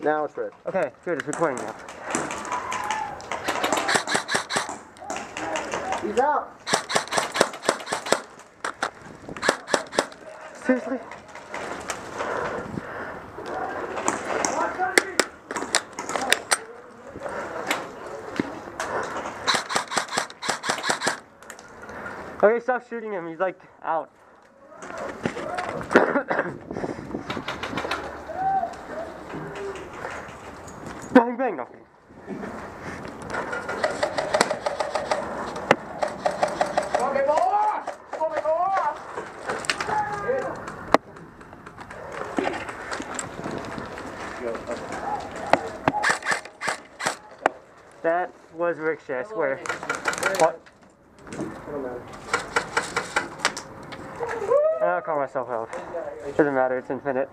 Now it's red. Okay, good, it's recording now. He's out. Seriously? Okay, stop shooting him. He's like out. Bang, bang, nothing. That was ricochet, I swear. What? I'll call myself out. Doesn't matter, it's infinite.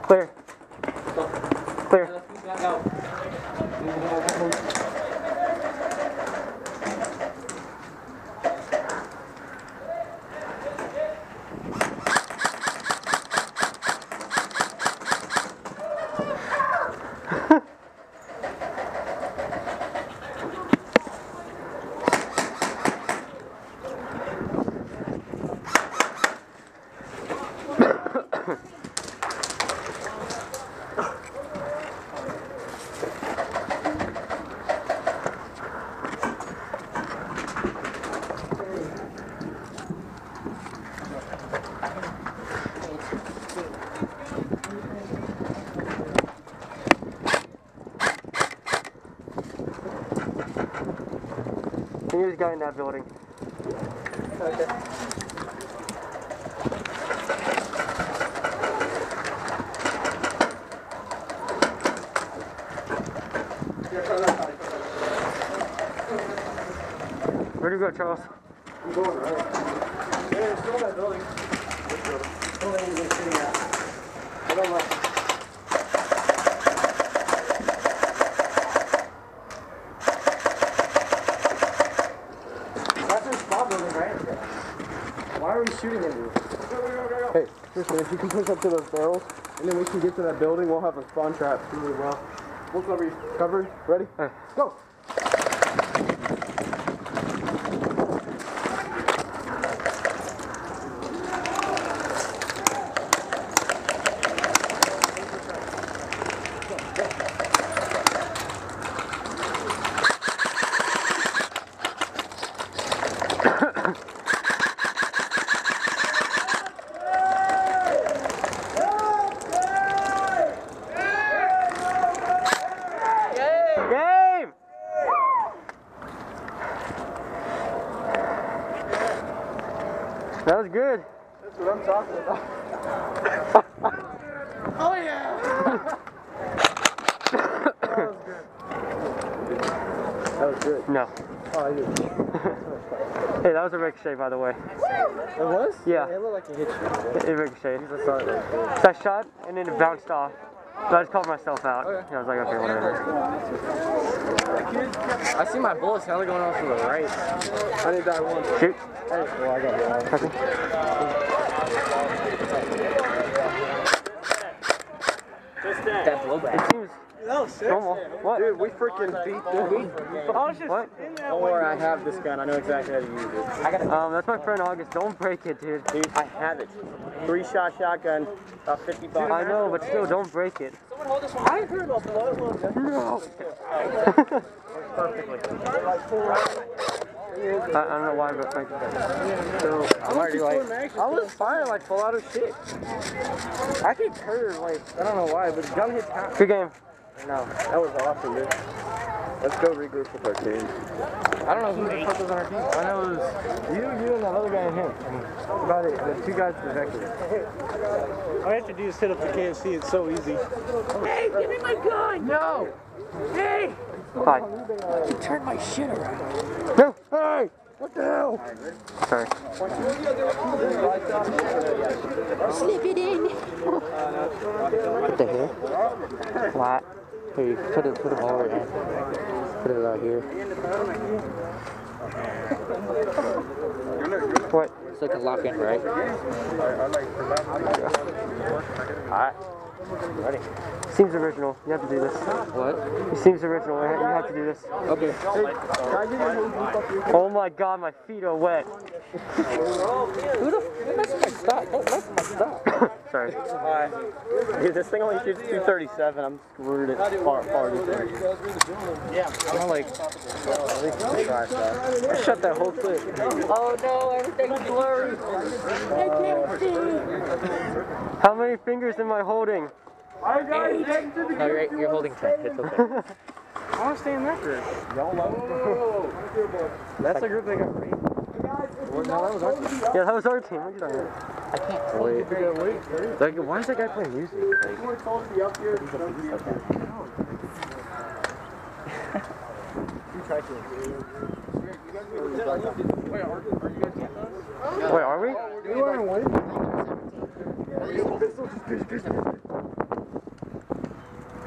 Clear. Clear. He was going in that building. Okay. Where'd you go, Charles? I'm going right. Yeah, it's still in that building. Which building? Building he's been sitting at. I don't know. That's his spot building, right? Why are we shooting at you? Hey, Tristan, if you can push up to those barrels, and then we can get to that building, we'll have a spawn trap really well. We'll cover you. Covered? Ready? Let's go! Game! That was good. That's what I'm talking about. Oh yeah! That was good. That was good. No. Oh, I did. Hey, that was a ricochet, by the way. It was? Yeah. It looked like it hit you. It ricocheted. I saw it. So I shot and then it bounced off. So I just called myself out. Okay. I was like, okay, whatever. I see my bullets kind of going off to the right. I didn't die once. Shoot. Hey, well, I got one. Okay. That blowback. It seems normal. What? Dude, we freaking beat the weed. What? Or I have this gun. I know exactly how to use it. That's my friend August. Don't break it, dude. Dude, I have it. 3-shot shotgun, about 50 bucks. I know, but still, don't break it. I heard about blood. No. Perfectly. I don't know why, but like, So I'm already like, I was firing like full out of shit. I get curved, like, I don't know why, but the gun hit top. good game. No, that was awesome, dude. Let's go regroup with our team. I don't know who the fuck was on our team. I know it was you, and that other guy, and him. About it, the two guys defected. All I have to do is hit up the KFC. It's so easy. Hey, give me my gun! No! Hey! Hi. You turned my shit around. No! Hey! What the hell? Sorry. Slip it in. What the hell? Flat. Here, put it over it. Put it out here. What? So it can lock in, right? Alright. Ready. Seems original. You have to do this. What? It seems original. You have to do this. Okay. Oh my god, my feet are wet. Who messed with my stock? Don't mess with my stock. Sorry. Dude, this thing only shoots 237. I'm screwed at far. Yeah. I'm like, I shut that whole clip. Oh no, everything's blurry. I can't see. How many fingers am I holding? No, you're holding 10. It's okay. I want to stay in that group. That's the group that got raided. No, that was our team. Yeah, that was our team. What are you talking about? I can't wait. Like, why is that guy playing music? Like, wait, are we?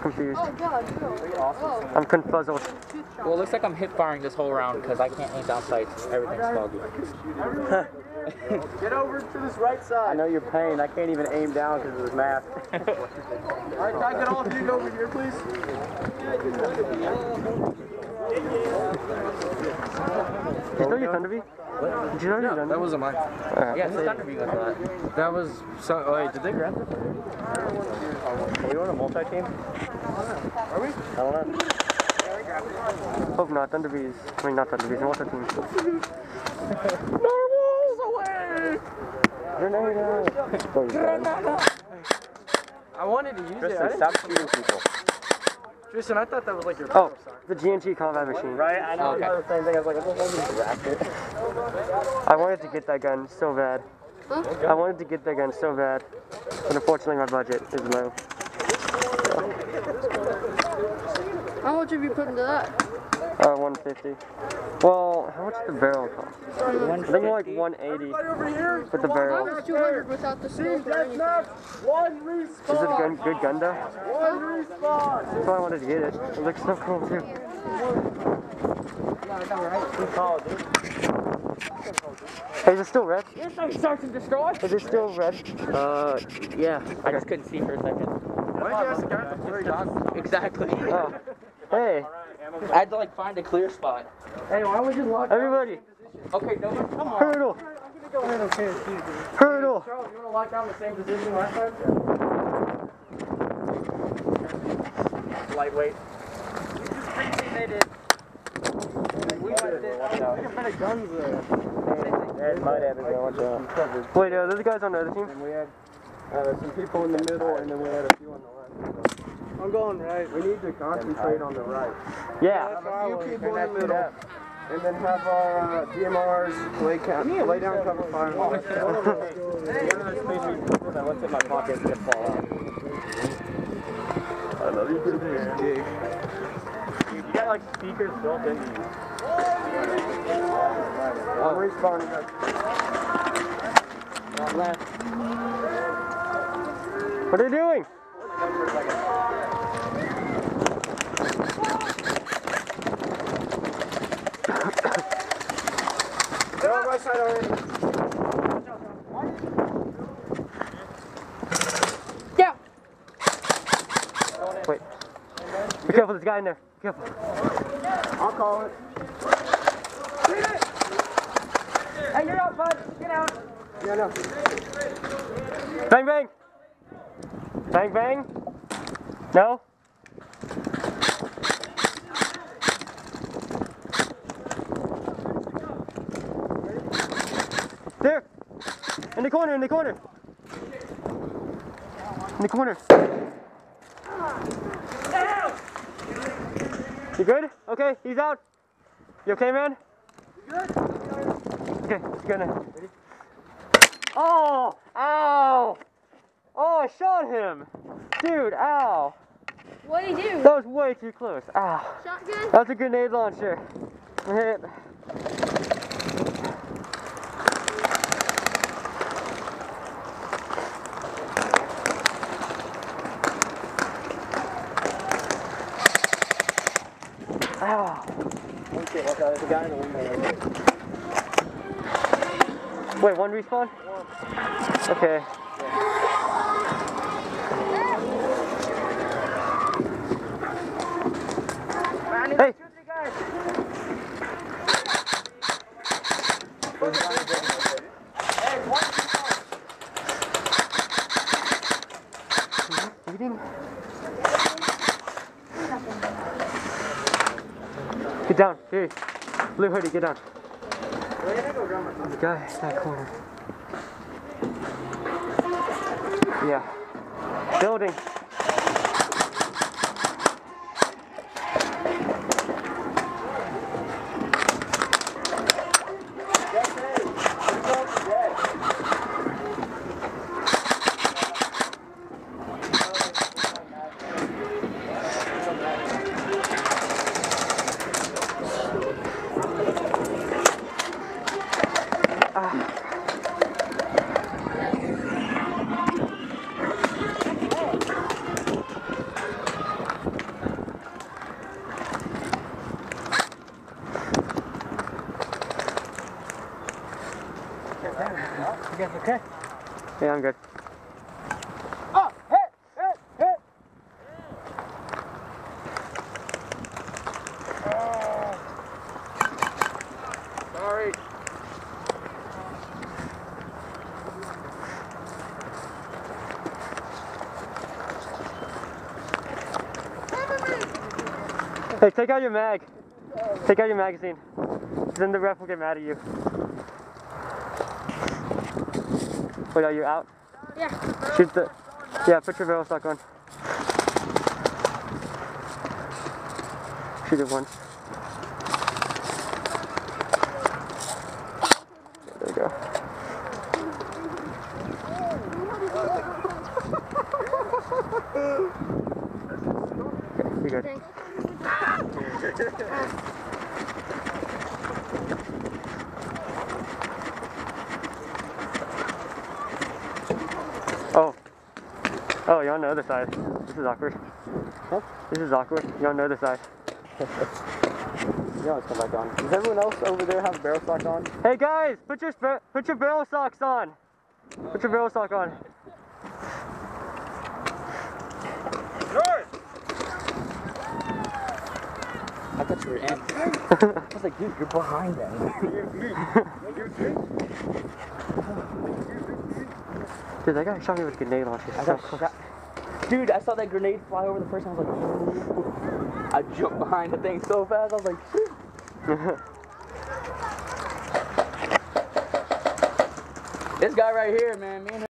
Confused. Oh god, no. I'm confuzzled. Well, it looks like I'm hip firing this whole round because I can't aim down sights. Everything's foggy. Get over to this right side. I know your pain. I can't even aim down because of this mask. Alright, can I get all of you over here, please? Did you know your Thunderbee? What? Did you know your Thunderbee? That wasn't mine. Yeah, it's Thunderbee was that. That was. So, wait, did they grab it? Are we on a multi-team? Are we? I don't know. Hope not. Thunderbees. I mean, not Thunderbees. What's the team? Narwhals away! Grenada! I wanted to use Tristan, it. stop shooting people. Tristan, I thought that was like your. Oh, the GNT combat machine. Right? I know. Okay. I thought the same thing. I was like, I don't know wrapped it. I wanted to get that gun so bad. I wanted to get that gun so bad. But unfortunately, my budget is low. How much have you put into that? 150. Well, how much did the barrel cost? I think more like 180 with the Mine barrel. was 200 without the scope or anything. Is it a good gun though? That's why I wanted to get it. It looks so cool too. Hey, is it still red? Search and destroy? Is it still red? Yeah. I just couldn't see for a second. Why did you ask the guy with the blurry dog? Exactly. Oh. Hey, I had to like find a clear spot. Hey, why would you lock everybody! Okay, no one, come on. Hurdle! Hurdle! Charles, you want to lock down the same position last time? Lightweight. We can put a guns there. It might have been watch out. Wait, those guys on the other team? And we had some people in the middle, and then we had a few on the left. I'm going right. We need to concentrate on the right. Yeah. Have a few people in the middle, and then have our DMRs lay down cover fire. One of those space people that looks in my pocket and just fall out. I love you, big. You got like speakers built into you. I'm respawning. Left. What are you doing? They're on my side already. Yeah. Wait. Be careful, there's a guy in there. Be careful. I'll call it. Hey, you're out, bud. Get out. Yeah, no. Bang, bang! Bang, bang! No? There! In the corner, in the corner! In the corner! You good? Okay, he's out. You okay, man? Good? Okay, good now. Ready? Oh! Ow! Oh, I shot him! Dude, ow! What'd he do? That was way too close. Ow. Shotgun? That's a grenade launcher. Hit. Ow. Okay, watch out, there's a guy in the window right there. Wait, one respawn? Okay. Hey! Eating? Get down, here. Blue hoodie, get down. The guy in that corner. Yeah. Building. You guys okay? Yeah, I'm good. Oh, hit! Sorry. Hey, take out your mag. Take out your magazine. Then the ref will get mad at you. Wait, are you out? Yeah. Shoot the... Yeah, put your barrel stock on. Shoot it once. There you go. Okay, you're good. Thanks. Oh. Oh, you're on the other side. This is awkward. Huh? This is awkward. You're on the other side. Yeah, let's come back on. Does everyone else over there have barrel stock on? Hey guys, put your barrel socks on. Put your barrel sock on. I thought you were in. I was like, dude, you're behind them. Dude, that guy shot me with a grenade launcher. Dude, I saw that grenade fly over the person. I was like, ooh. I jumped behind the thing so fast. I was like, shoot. This guy right here, man. Me and him.